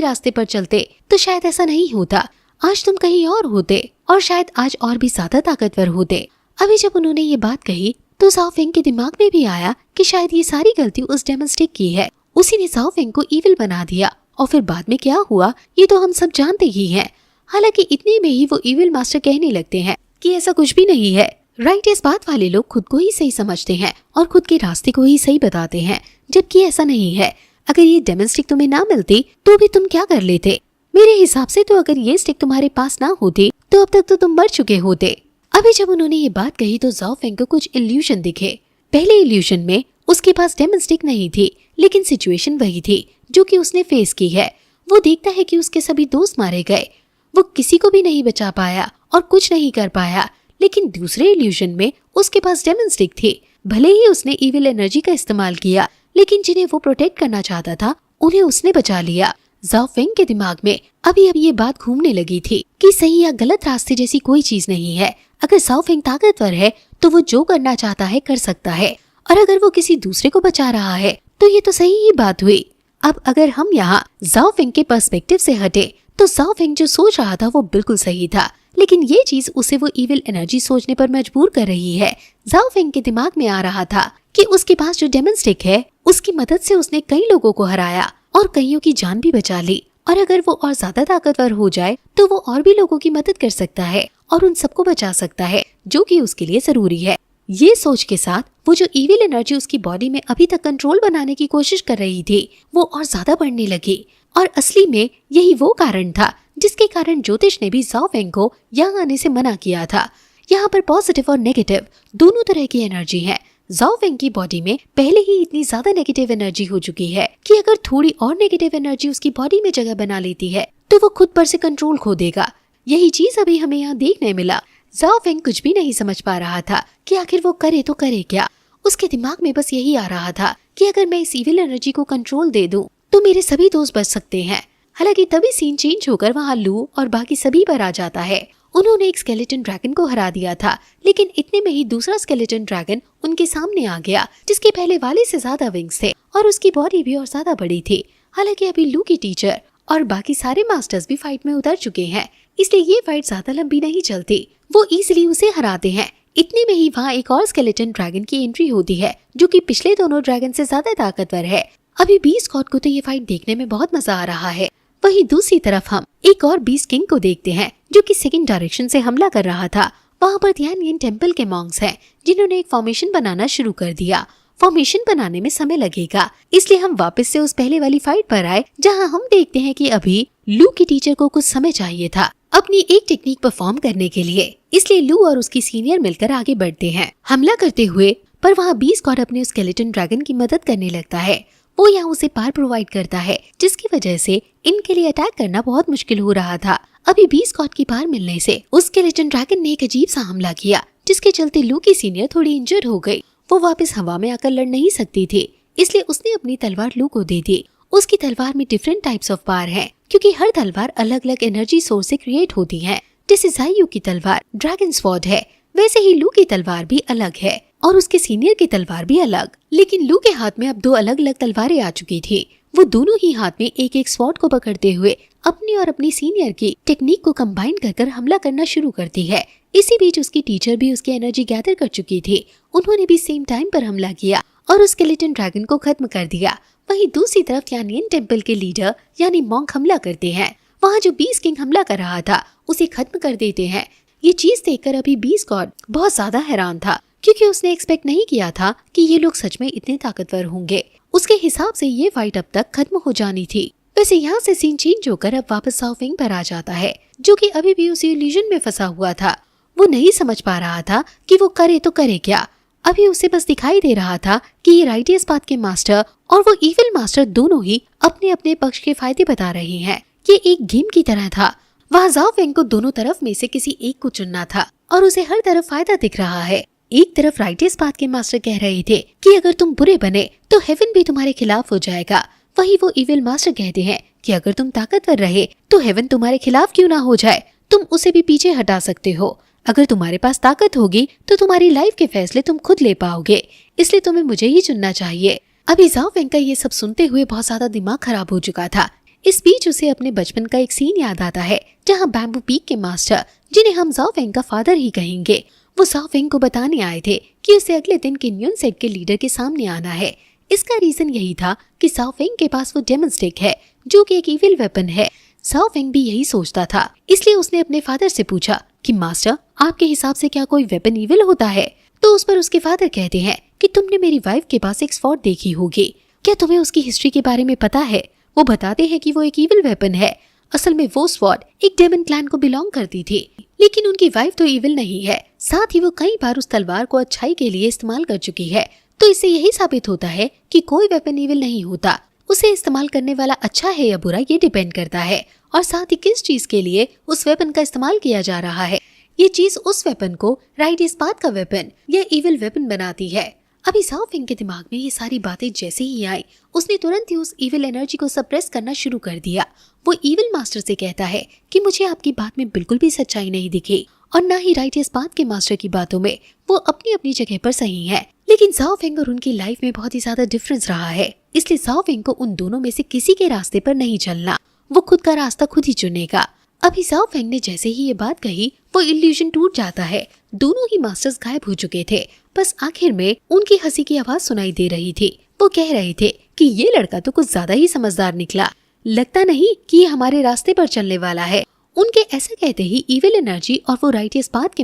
रास्ते पर चलते तो शायद ऐसा नहीं होता। आज तुम कहीं और होते और शायद आज और भी ज्यादा ताकतवर होते। अभी जब उन्होंने ये बात कही तो जाओ फेंग के दिमाग में भी आया कि शायद ये सारी गलती उस डेमन स्टिक की है। उसी ने जाओ फेंग को इविल बना दिया और फिर बाद में क्या हुआ ये तो हम सब जानते ही हैं। हालांकि इतने में ही वो इविल मास्टर कहने लगते हैं कि ऐसा कुछ भी नहीं है। राइट इस बात वाले लोग खुद को ही सही समझते हैं और खुद के रास्ते को ही सही बताते हैं, जबकि ऐसा नहीं है। अगर ये डेमन स्टिक तुम्हें ना मिलती तो भी तुम क्या कर लेते? मेरे हिसाब से तो अगर ये स्टिक तुम्हारे पास ना होती तो अब तक तो तुम मर चुके होते। अभी जब उन्होंने ये बात कही तो जाओ फेंग को कुछ इल्यूशन दिखे। पहले इल्यूशन में उसके पास डेमन स्टिक नहीं थी, लेकिन सिचुएशन वही थी जो कि उसने फेस की है। वो देखता है कि उसके सभी दोस्त मारे गए, वो किसी को भी नहीं बचा पाया और कुछ नहीं कर पाया। लेकिन दूसरे इल्यूशन में उसके पास डेमन स्टिक थी। भले ही उसने इविल एनर्जी का इस्तेमाल किया, लेकिन जिन्हें वो प्रोटेक्ट करना चाहता था उन्हें उसने बचा लिया। जाओ फेंग के दिमाग में अभी ये बात घूमने लगी थी कि सही या गलत रास्ते जैसी कोई चीज नहीं है। अगर जाओ फेंग ताकतवर है तो वो जो करना चाहता है कर सकता है, और अगर वो किसी दूसरे को बचा रहा है तो ये तो सही ही बात हुई। अब अगर हम यहाँ जाओ फेंग के पर्सपेक्टिव से हटे तो जाओ फेंग जो सोच रहा था वो बिल्कुल सही था, लेकिन ये चीज उसे वो इविल एनर्जी सोचने पर मजबूर कर रही है। जाओ फेंग के दिमाग में आ रहा था कि उसके पास जो डेमन स्टिक है उसकी मदद से उसने कई लोगों को हराया और कईयों की जान भी बचा ली, और अगर वो और ज्यादा ताकतवर हो जाए तो वो और भी लोगों की मदद कर सकता है और उन सबको बचा सकता है, जो कि उसके लिए जरूरी है। ये सोच के साथ वो जो इविल एनर्जी उसकी बॉडी में अभी तक कंट्रोल बनाने की कोशिश कर रही थी वो और ज्यादा बढ़ने लगी, और असली में यही वो कारण था जिसके कारण ज्योतिष ने भी जाओ फेंग को यहाँ आने से मना किया था। यहाँ पर पॉजिटिव और नेगेटिव दोनों तरह की एनर्जी है। जाओ फेंग की बॉडी में पहले ही इतनी ज्यादा नेगेटिव एनर्जी हो चुकी है कि अगर थोड़ी और नेगेटिव एनर्जी उसकी बॉडी में जगह बना लेती है तो वो खुद पर से कंट्रोल खो देगा। यही चीज अभी हमें यहाँ देखने मिला। जाओ फेंग कुछ भी नहीं समझ पा रहा था कि आखिर वो करे तो करे क्या। उसके दिमाग में बस यही आ रहा था कि अगर मैं इस इविल एनर्जी को कंट्रोल दे दूं तो मेरे सभी दोस्त बच सकते हैं। हालांकि तभी सीन चेंज होकर वहाँ लू और बाकी सभी पर आ जाता है। उन्होंने एक स्केलेटन ड्रैगन को हरा दिया था, लेकिन इतने में ही दूसरा स्केलेटन ड्रैगन उनके सामने आ गया जिसके पहले वाले से ज्यादा विंग्स थे और उसकी बॉडी भी और ज्यादा बड़ी थी। हालांकि अभी लू की टीचर और बाकी सारे मास्टर्स भी फाइट में उतर चुके हैं, इसलिए ये फाइट ज्यादा लंबी नहीं चलती। वो इजीली उसे हराते हैं। इतने में ही वहाँ एक और स्केलेटन ड्रैगन की एंट्री होती है जो कि पिछले दोनों ड्रैगन से ज्यादा ताकतवर है। अभी बीस्ट गॉड को तो ये फाइट देखने में बहुत मजा आ रहा है। वहीं दूसरी तरफ हम एक और बीस्ट किंग को देखते हैं जो कि सेकंड डायरेक्शन से हमला कर रहा था। वहाँ पर तियानयिन टेम्पल के मॉन्क्स हैं जिन्होंने एक फॉर्मेशन बनाना शुरू कर दिया। फॉर्मेशन बनाने में समय लगेगा, इसलिए हम वापस से उस पहले वाली फाइट पर आए जहाँ हम देखते हैं कि अभी लू की टीचर को कुछ समय चाहिए था अपनी एक टेक्निक परफॉर्म करने के लिए, इसलिए लू और उसकी सीनियर मिलकर आगे बढ़ते हैं हमला करते हुए। पर वहाँ बीस्ट गॉड अपने स्केलेटन ड्रैगन की मदद करने लगता है। वो यहाँ उसे पार प्रोवाइड करता है जिसकी वजह से इनके लिए अटैक करना बहुत मुश्किल हो रहा था। अभी बीस्ट गॉड की पार मिलने से उस स्केलेटन ड्रैगन ने एक अजीब सा हमला किया जिसके चलते लू की सीनियर थोड़ी इंजर्ड हो गई। वो वापस हवा में आकर लड़ नहीं सकती थी, इसलिए उसने अपनी तलवार लू को दे दी। उसकी तलवार में डिफरेंट टाइप्स ऑफ पावर है क्योंकि हर तलवार अलग अलग एनर्जी सोर्स से क्रिएट होती है। जैसे जाइयू की तलवार ड्रैगन स्वॉर्ड है, वैसे ही लू की तलवार भी अलग है और उसके सीनियर की तलवार भी अलग। लेकिन लू के हाथ में अब दो अलग अलग तलवारें आ चुकी थी। वो दोनों ही हाथ में एक एक स्वॉर्ड को पकड़ते हुए अपनी और अपनी सीनियर की टेक्निक को कंबाइन कर हमला करना शुरू करती है। इसी बीच उसकी टीचर भी उसकी एनर्जी गैदर कर चुकी थी। उन्होंने भी सेम टाइम पर हमला किया और उस स्केलेटन ड्रैगन को खत्म कर दिया। वहीं दूसरी तरफ तियानयिन टेम्पल के लीडर यानी मॉन्क हमला करते हैं। वहाँ जो बीस्ट किंग हमला कर रहा था उसे खत्म कर देते हैं। ये चीज देखकर अभी बीस्ट गॉड बहुत ज्यादा हैरान था क्योंकि उसने एक्सपेक्ट नहीं किया था कि ये लोग सच में इतने ताकतवर होंगे। उसके हिसाब से ये फाइट अब तक खत्म हो जानी थी। वैसे यहाँ से सीन चेंज होकर अब वापस जाओ फेंग पर आ जाता है जो कि अभी भी उसी इल्यूजन में फंसा हुआ था। वो नहीं समझ पा रहा था कि वो करे तो करे क्या। अभी उसे बस दिखाई दे रहा था कि ये राइटियस पाथ के मास्टर और वो इविल मास्टर दोनों ही अपने अपने पक्ष के फायदे बता रहे हैं। ये एक गेम की तरह था। वहाँ जाओ फेंग को दोनों तरफ में से किसी एक को चुनना था और उसे हर तरफ फायदा दिख रहा है। एक तरफ राइटियस पाथ के मास्टर कह रहे थे कि अगर तुम बुरे बने तो हेवन भी तुम्हारे खिलाफ हो जाएगा, वहीं वो इविल मास्टर कहते हैं कि अगर तुम ताकतवर रहे तो हेवन तुम्हारे खिलाफ क्यों ना हो जाए, तुम उसे भी पीछे हटा सकते हो। अगर तुम्हारे पास ताकत होगी तो तुम्हारी लाइफ के फैसले तुम खुद ले पाओगे, इसलिए तुम्हें मुझे ही चुनना चाहिए। अभी ज़ाओ फेंग का ये सब सुनते हुए बहुत ज्यादा दिमाग खराब हो चुका था। इस बीच उसे अपने बचपन का एक सीन याद आता है जहाँ बैम्बू पीक के मास्टर, जिन्हें हम ज़ाओ फेंग का फादर ही कहेंगे, वो ज़ाओ फेंग को बताने आए थे कि उसे अगले दिन किन्युन सेट के लीडर के सामने आना है। इसका रीजन यही था कि ज़ाओ फेंग के पास वो डेमन स्टिक है जो कि एक इविल वेपन है। ज़ाओ फेंग भी यही सोचता था, इसलिए उसने अपने फादर से पूछा कि मास्टर, आपके हिसाब से क्या कोई वेपन इविल होता है? तो उस पर उसके फादर कहते हैं कि तुमने मेरी वाइफ के पास एक स्वॉर्ड देखी होगी, क्या तुम्हें उसकी हिस्ट्री के बारे में पता है? वो बताते हैं कि वो एक इविल वेपन है। असल में वो स्वॉर्ड एक डेमन क्लैन को बिलोंग करती थी, लेकिन उनकी वाइफ तो इविल नहीं है, साथ ही वो कई बार उस तलवार को अच्छाई के लिए इस्तेमाल कर चुकी है। तो इससे यही साबित होता है कि कोई वेपन इविल नहीं होता, उसे इस्तेमाल करने वाला अच्छा है या बुरा ये डिपेंड करता है, और साथ ही किस चीज के लिए उस वेपन का इस्तेमाल किया जा रहा है। ये चीज उस वेपन को राइटियस पाथ का वेपन या इविल वेपन बनाती है। अभी ज़ाओ फेंग के दिमाग में ये सारी बातें जैसे ही आई, उसने तुरंत ही उस इविल एनर्जी को सप्रेस करना शुरू कर दिया। वो इविल मास्टर से कहता है कि मुझे आपकी बात में बिल्कुल भी सच्चाई नहीं दिखी, और ना ही राइटियस पाथ के मास्टर की बातों में, वो अपनी अपनी जगह पर सही है। लेकिन ज़ाओ फेंग और उनकी लाइफ में बहुत ही ज्यादा डिफरेंस रहा है, इसलिए ज़ाओ फेंग को उन दोनों में से किसी के रास्ते पर नहीं चलना, वो खुद का रास्ता खुद ही चुनेगा। अभी ज़ाओ फेंग ने जैसे ही ये बात कही, वो इल्यूजन टूट जाता है। दोनों ही मास्टर्स गायब हो चुके थे, बस आखिर में उनकी हंसी की आवाज सुनाई दे रही थी। वो कह रहे थे कि ये लड़का तो कुछ ज्यादा ही समझदार निकला, लगता नहीं कि ये हमारे रास्ते पर चलने वाला है। उनके ऐसा कहते ही इविल एनर्जी और वो राइटियस पाथ के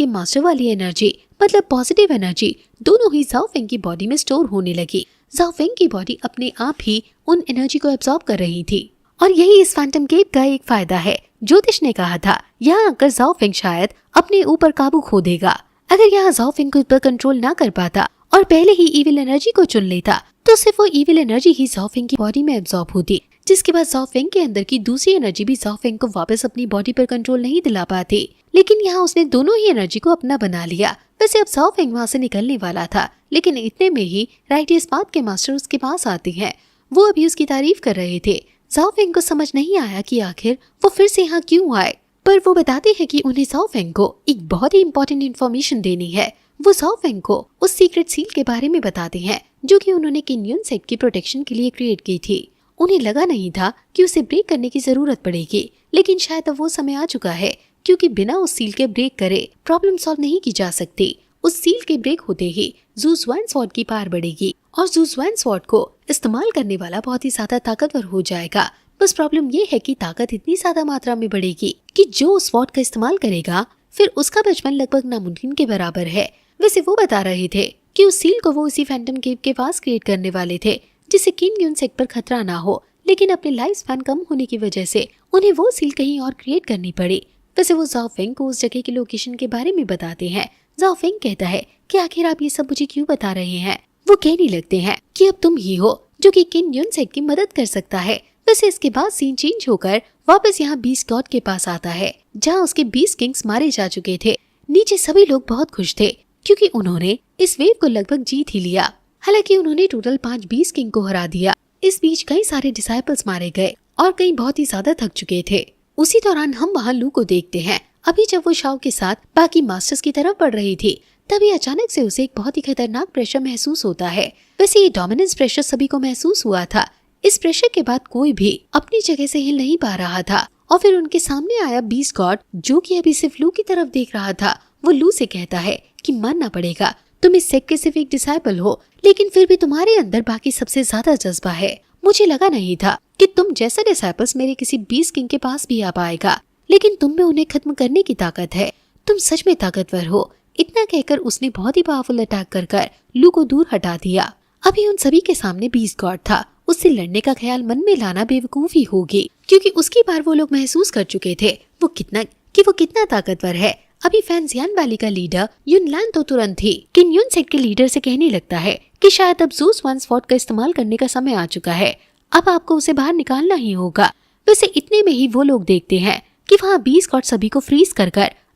मास्टर वाली एनर्जी, मतलब पॉजिटिव एनर्जी, दोनों ही ज़ाओ फेंग की बॉडी में स्टोर होने लगी। ज़ाओ फेंग की बॉडी अपने आप ही उन एनर्जी को एब्जॉर्ब कर रही थी, और यही इस फैंटम केव का एक फायदा है। ज्योतिष ने कहा था यहाँ आकर ज़ाओ फेंग शायद अपने ऊपर काबू खो देगा। अगर यहाँ ज़ाओ फेंग को पर कंट्रोल ना कर पाता और पहले ही इविल एनर्जी को चुन लेता, तो सिर्फ वो इविल एनर्जी ही ज़ाओ फेंग की बॉडी में एब्जॉर्ब होती, जिसके बाद ज़ाओ फेंग के अंदर की दूसरी एनर्जी भी ज़ाओ फेंग को वापस अपनी बॉडी पर कंट्रोल नहीं दिला पाती। लेकिन यहाँ उसने दोनों ही एनर्जी को अपना बना लिया। वैसे अब ज़ाओ फेंग वहाँ से निकलने वाला था, लेकिन इतने में ही राइटियस पाथ के मास्टर उसके पास आते हैं। वो अभी उसकी तारीफ कर रहे थे। ज़ाओ फेंग को समझ नहीं आया कि आखिर वो फिर से यहाँ क्यों आए, पर वो बताते हैं कि उन्हें ज़ाओ फेंग को एक बहुत ही इम्पोर्टेंट इन्फॉर्मेशन देनी है। वो ज़ाओ फेंग को उस सीक्रेट सील के बारे में बताते हैं जो कि उन्होंने किन्युन सेट की प्रोटेक्शन के लिए क्रिएट की थी। उन्हें लगा नहीं था कि उसे ब्रेक करने की जरूरत पड़ेगी, लेकिन शायद अब वो समय आ चुका है, क्योंकि बिना उस सील के ब्रेक करे प्रॉब्लम सॉल्व नहीं की जा सकती। उस सील के ब्रेक होते ही ज़ू ज़ुआन स्वॉर्ड की पावर बढ़ेगी और ज़ू ज़ुआन स्वॉर्ड को इस्तेमाल करने वाला बहुत ही ज्यादा ताकतवर हो जाएगा। बस प्रॉब्लम ये है कि ताकत इतनी ज्यादा मात्रा में बढ़ेगी कि जो उस स्वॉर्ड का इस्तेमाल करेगा फिर उसका बचपन लगभग नामुमकिन के बराबर है। वैसे वो बता रहे थे कि उस सील को वो इसी फैंटम केव के पास क्रिएट करने वाले थे, जिससे किन्युन सेट पर खतरा ना हो, लेकिन अपने लाइफ स्पैन कम होने की वजह से उन्हें वो सील कहीं और क्रिएट करनी पड़ी। वैसे वो ज़ाओ फेंग को उस जगह की लोकेशन के बारे में बताते हैं। ज़ाओ फेंग कहता है कि आखिर आप ये सब मुझे क्यों बता रहे हैं? वो कहने लगते हैं कि अब तुम ही हो जो कि किन्युन सेट की मदद कर सकता है। वैसे इसके बाद सीन चेंज होकर वापस यहाँ बीस्ट गॉड के पास आता है, जहाँ उसके 20 किंग्स मारे जा चुके थे। नीचे सभी लोग बहुत खुश थे क्योंकि उन्होंने इस वेव को लगभग जीत ही लिया। हालांकि उन्होंने टोटल 5 बीस्ट किंग को हरा दिया। इस बीच कई सारे डिसाइपल्स मारे गए और कई बहुत ही ज्यादा थक चुके थे। उसी दौरान हम वहाँ लू को देखते हैं। अभी जब वो शाओ के साथ बाकी मास्टर्स की तरफ बढ़ रही थी, तभी अचानक से उसे एक बहुत ही खतरनाक प्रेशर महसूस होता है। वैसे ये डोमिनेंस प्रेशर सभी को महसूस हुआ था। इस प्रेशर के बाद कोई भी अपनी जगह से हिल नहीं पा रहा था, और फिर उनके सामने आया बीस्ट गॉड जो कि अभी सिर्फ लू की तरफ देख रहा था। वो लू से कहता है कि मानना पड़ेगा, तुम इस सेट के सिर्फ एक डिसाइपल हो, लेकिन फिर भी तुम्हारे अंदर बाकी सबसे ज्यादा जज्बा है। मुझे लगा नहीं था कि तुम जैसा डिसाइपल्स मेरे किसी 20 किंग के पास भी आ पाएगा, लेकिन तुम में उन्हें खत्म करने की ताकत है। तुम सच में ताकतवर हो। इतना कहकर उसने बहुत ही पावरफुल अटैक कर लू को दूर हटा दिया। अभी उन सभी के सामने बीस्ट गॉड था। उससे लड़ने का ख्याल मन में लाना बेवकूफी होगी, क्योंकि उसकी बार वो लोग महसूस कर चुके थे वो कितना ताकतवर है। अभी फैंजियान वैली का लीडर युनलैन तो तुरंत ही किन्युन सेट के लीडर से कहने लगता है कि शायद अब ज़ू ज़ुआन स्वॉर्ड का इस्तेमाल करने का समय आ चुका है, अब आपको उसे बाहर निकालना ही होगा। वैसे इतने में ही वो लोग देखते हैं कि वहाँ 20 गॉड सभी को फ्रीज कर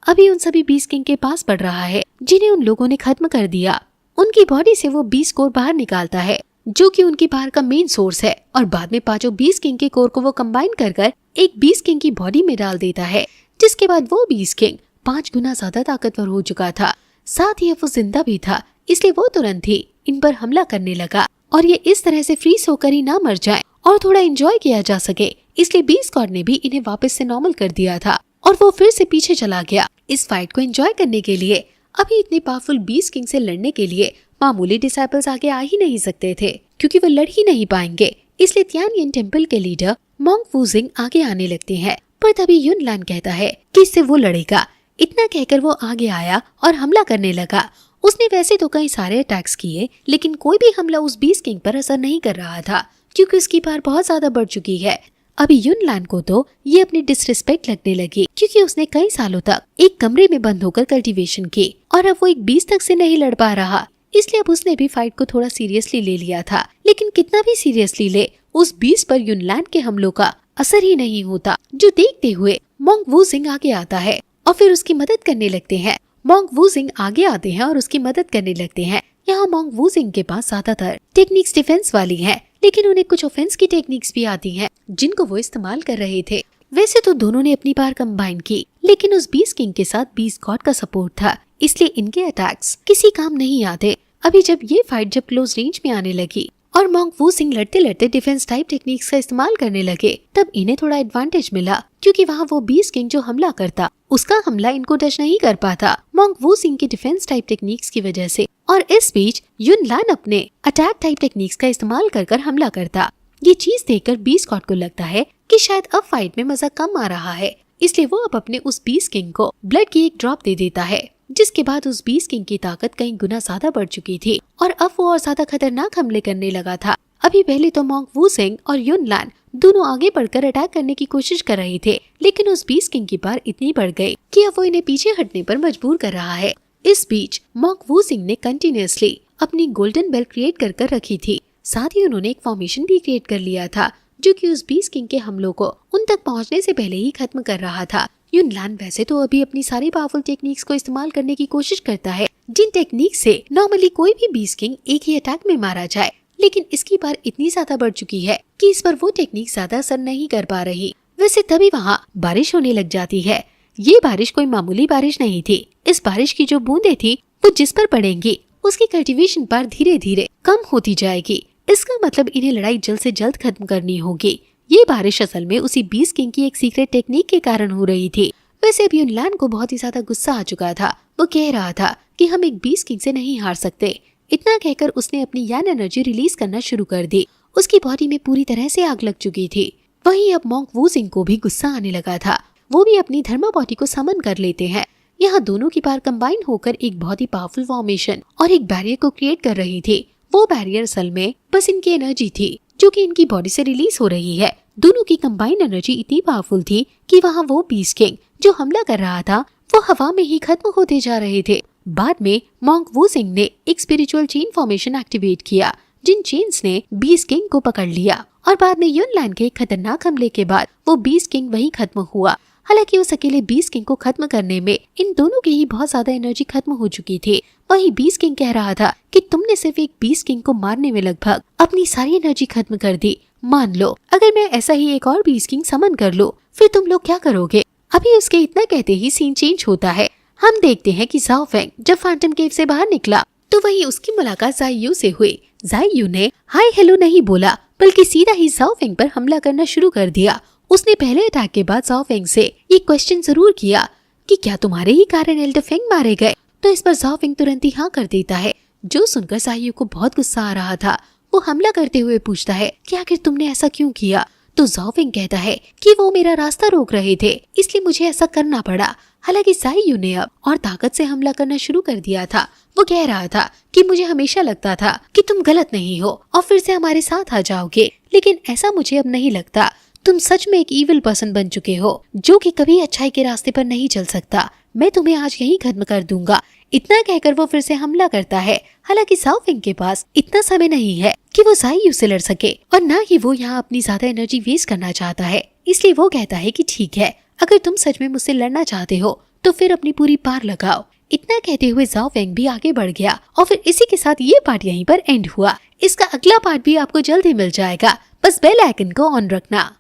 अभी उन सभी बीस्ट किंग के पास पड़ रहा है जिन्हें उन लोगों ने खत्म कर दिया। उनकी बॉडी से वो बीस्ट कोर बाहर निकालता है जो कि उनकी पावर का मेन सोर्स है, और बाद में पांचों बीस्ट किंग के कोर को वो कंबाइन कर एक बीस्ट किंग की बॉडी में डाल देता है, जिसके बाद वो बीस्ट किंग 5 गुना ज्यादा ताकतवर हो चुका था। साथ ही अब वो जिंदा भी था, इसलिए वो तुरंत ही इन पर हमला करने लगा और ये इस तरह से फ्रीज होकर ही ना मर जाए और थोड़ा एंजॉय किया जा सके, इसलिए बीस्ट गॉड ने भी इन्हें वापस से नॉर्मल कर दिया था और वो फिर से पीछे चला गया। इस फाइट को एंजॉय करने के लिए अभी इतने पावरफुल बीस्ट किंग से लड़ने के लिए मामूली डिसाइपल्स आगे आ ही नहीं सकते थे, क्योंकि वो लड़ ही नहीं पाएंगे। इसलिए तियानयिन टेम्पल के लीडर मोंग वूजिंग आगे आने लगते हैं, पर तभी युनलान कहता है कि इससे वो लड़ेगा। इतना कहकर वो आगे आया और हमला करने लगा। उसने वैसे तो कई सारे अटैक्स किए, लेकिन कोई भी हमला उस बीस्ट किंग पर असर नहीं कर रहा था, क्योंकि उसकी पावर बहुत ज्यादा बढ़ चुकी है। अभी युनलान को तो ये अपनी डिसरिस्पेक्ट लगने लगी, क्योंकि उसने कई सालों तक एक कमरे में बंद होकर कल्टीवेशन की और अब वो एक बीस्ट तक से नहीं लड़ पा रहा, इसलिए अब उसने भी फाइट को थोड़ा सीरियसली ले लिया था। लेकिन कितना भी सीरियसली ले, उस बीस्ट पर युनलान के हमलों का असर ही नहीं होता, जो देखते हुए मोंग वूजिंग आगे आता है और फिर उसकी मदद करने लगते हैं। मोंग वूजिंग आगे आते हैं और उसकी मदद करने लगते हैं। यहाँ मोंग वूजिंग के पास ज्यादातर टेक्निक्स डिफेंस वाली हैं, लेकिन उन्हें कुछ ऑफेंस की टेक्निक्स भी आती हैं, जिनको वो इस्तेमाल कर रहे थे। वैसे तो दोनों ने अपनी पावर कंबाइन की, लेकिन उस बीस्ट किंग के साथ बीस्ट गॉड का सपोर्ट था, इसलिए इनके अटैक्स किसी काम नहीं आते। अभी जब ये फाइट जब क्लोज रेंज में आने लगी और मोंग वूजिंग लड़ते लड़ते डिफेंस टाइप टेक्निक्स का इस्तेमाल करने लगे, तब इन्हें थोड़ा एडवांटेज मिला, क्योंकि वहाँ वो बीस्ट किंग जो हमला करता उसका हमला इनको टच नहीं कर पाता मोंग वूजिंग की डिफेंस टाइप टेक्निक्स की वजह से। और इस बीच युनलान अपने अटैक टाइप टेक्निक्स का इस्तेमाल कर हमला करता। ये चीज देखकर बीस्ट गॉड को लगता है कि शायद अब फाइट में मजा कम आ रहा है, इसलिए वो अब अपने उस बीस्ट किंग को ब्लड की एक ड्रॉप दे देता है, जिसके बाद उस बीस्ट किंग की ताकत कई गुना ज्यादा बढ़ चुकी थी और अब वो और ज्यादा खतरनाक हमले करने लगा था। अभी पहले तो मोंग वूजिंग और युनलान दोनों आगे बढ़कर अटैक करने की कोशिश कर रहे थे, लेकिन उस बीस्ट किंग की पावर इतनी बढ़ गई कि अब वो इन्हें पीछे हटने पर मजबूर कर रहा है। इस बीच मोंग वूजिंग ने कंटिन्यूअसली अपनी गोल्डन बेल क्रिएट कर रखी थी। साथ ही उन्होंने एक फॉर्मेशन भी क्रिएट कर लिया था, जो कि उस बीस्ट किंग के हमलों को उन तक पहुंचने से पहले ही खत्म कर रहा था। युनलान वैसे तो अभी अपनी सारी पावरफुल टेक्निक्स को इस्तेमाल करने की कोशिश करता है, जिन टेक्निक से नॉर्मली कोई भी बीस्ट किंग एक ही अटैक में मारा जाए, लेकिन इसकी पावर इतनी ज्यादा बढ़ चुकी है कि इस पर वो टेक्निक ज्यादा असर नहीं कर पा रही। वैसे तभी वहाँ बारिश होने लग जाती है। ये बारिश कोई मामूली बारिश नहीं थी। इस बारिश की जो बूंदें थी वो जिस पर पड़ेंगी उसकी कल्टीवेशन पर धीरे धीरे कम होती जाएगी। इसका मतलब इन्हें लड़ाई जल्द से जल्द खत्म करनी होगी। ये बारिश असल में उसी बीस्ट किंग की एक सीक्रेट टेक्निक के कारण हो रही थी। वैसे अब युनलान को बहुत ही ज्यादा गुस्सा आ चुका था। वो कह रहा था कि हम एक बीस्ट किंग से नहीं हार सकते। इतना कहकर उसने अपनी यान एनर्जी रिलीज करना शुरू कर दी। उसकी बॉडी में पूरी तरह से आग लग चुकी थी। वहीं अब मोंग वूजिंग को भी गुस्सा आने लगा था। वो भी अपनी धर्मा बॉडी को समन कर लेते हैं। यहाँ दोनों की पावर कंबाइन होकर एक बहुत ही पावरफुल फॉर्मेशन और एक बैरियर को क्रिएट कर रही थी। वो बैरियर असल में बस इनकी एनर्जी थी, जो कि इनकी बॉडी से रिलीज हो रही है। दोनों की कंबाइन एनर्जी इतनी पावरफुल थी कि वहाँ वो बीस्ट किंग जो हमला कर रहा था वो हवा में ही खत्म होते जा रहे थे। बाद में मोंग वूजिंग ने एक स्पिरिचुअल चेन फॉर्मेशन एक्टिवेट किया, जिन चेन्स ने बीस्ट किंग को पकड़ लिया और बाद में युनलान के खतरनाक हमले के बाद वो बीस्ट किंग वहीं खत्म हुआ। हालांकि उस अकेले बीस्ट किंग को खत्म करने में इन दोनों की ही बहुत ज्यादा एनर्जी खत्म हो चुकी थी। वहीं बीस्ट किंग कह रहा था कि तुमने सिर्फ एक बीस्ट किंग को मारने में लगभग अपनी सारी एनर्जी खत्म कर दी। मान लो अगर मैं ऐसा ही एक और बीस्ट किंग समन कर लूं, फिर तुम लोग क्या करोगे? अभी उसके इतना कहते ही सीन चेंज होता है। हम देखते हैं कि ज़ाओ फेंग जब फैंटम केव से बाहर निकला तो वहीं उसकी मुलाकात ज़ाई यू से हुई। ज़ाई यू ने हाय हेलो नहीं बोला, बल्कि सीधा ही ज़ाओ फेंग पर हमला करना शुरू कर दिया। उसने पहले अटैक के बाद ज़ाओ फेंग से ये क्वेश्चन जरूर किया कि क्या तुम्हारे ही कारण एल्डर फेंग मारे गए? तो इस पर ज़ाओ फेंग तुरंत ही हाँ कर देता है। जो सुनकर ज़ाई यू को बहुत गुस्सा आ रहा था। वो हमला करते हुए पूछता है कि आखिर तुमने ऐसा क्यों किया? तो ज़ाओ फेंग कहता है कि वो मेरा रास्ता रोक रहे थे, इसलिए मुझे ऐसा करना पड़ा। हालांकि ज़ाई यू ने अब और ताकत से हमला करना शुरू कर दिया था। वो कह रहा था कि मुझे हमेशा लगता था कि तुम गलत नहीं हो और फिर से हमारे साथ आ जाओगे, लेकिन ऐसा मुझे अब नहीं लगता। तुम सच में एक इविल पर्सन बन चुके हो, जो कि कभी अच्छाई के रास्ते पर नहीं चल सकता। मैं तुम्हें आज यहीं खत्म कर दूंगा। इतना कहकर वो फिर से हमला करता है। हालांकि ज़ाओ फेंग के पास इतना समय नहीं है कि वो ज़ाई यू से लड़ सके, और न ही वो यहाँ अपनी ज्यादा एनर्जी वेस्ट करना चाहता है। इसलिए वो कहता है कि ठीक है, अगर तुम सच में मुझसे लड़ना चाहते हो तो फिर अपनी पूरी पार लगाओ। इतना कहते हुए जाओ वेंग भी आगे बढ़ गया और फिर इसी के साथ ये पार्ट यहीं पर एंड हुआ। इसका अगला पार्ट भी आपको जल्द ही मिल जाएगा, बस बेल आइकन को ऑन रखना।